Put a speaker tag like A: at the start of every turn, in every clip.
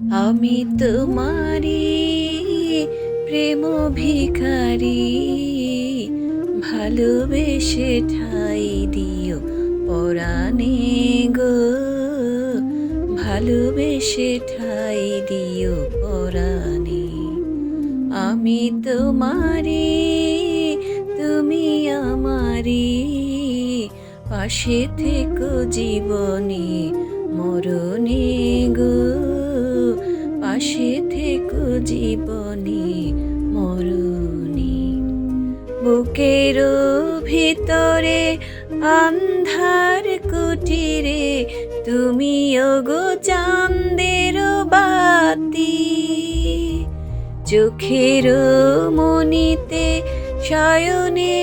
A: আমি তোমারি প্রেম ভিখারি, ভালোবেসে ঠাই দিও পরাণে গো, ভালোবেসে ঠাই দিও পরাণে। আমি তোমারি, তুমি আমারি, পাশে থেকো জীবনে মরণে গো, পাশে থেকো জীবনে মরণে। বুকের ভিতরে আন্ধার কুটিরে তুমি ওগো চাঁদের বাতি, চোখের মনিতে শয়নে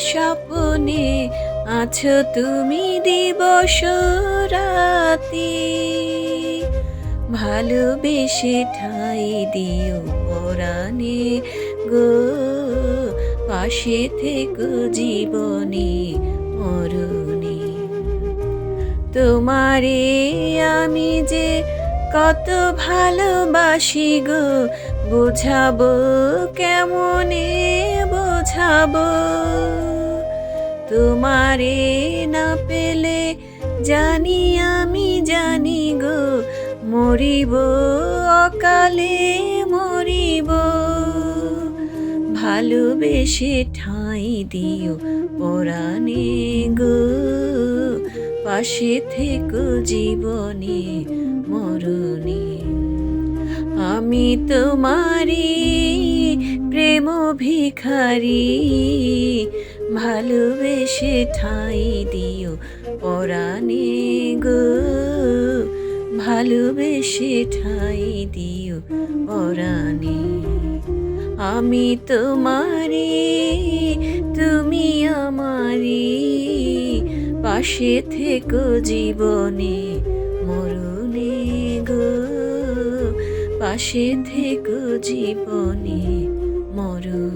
A: স্বপনে আছো তুমি দিবস রাতি। ভালোবেসে ঠাই দিও পরাণে গো, পাশে থেকো জীবনে মরণে। তোমারে আমি যে কত ভালোবাসি গো, বোঝাবো কেমনে বোঝাবো। তোমারে না পেলে জানি আমি জানি গো, মরিব অকালে মরিব। ভালোবেসে ঠাই দিও পরাণে গো, পাশে থেকো জীবনে মরণে। আমি তোমারি প্রেম ভিখারি, ভালোবেসে ঠাই দিও পরাণে গো, ভালোবেসে ঠাই দিও পরাণে। আমি তোমারি, তুমি আমারি, পাশে থেকো জীবনে মরণে গো, পাশে থেকো জীবনে মরণে।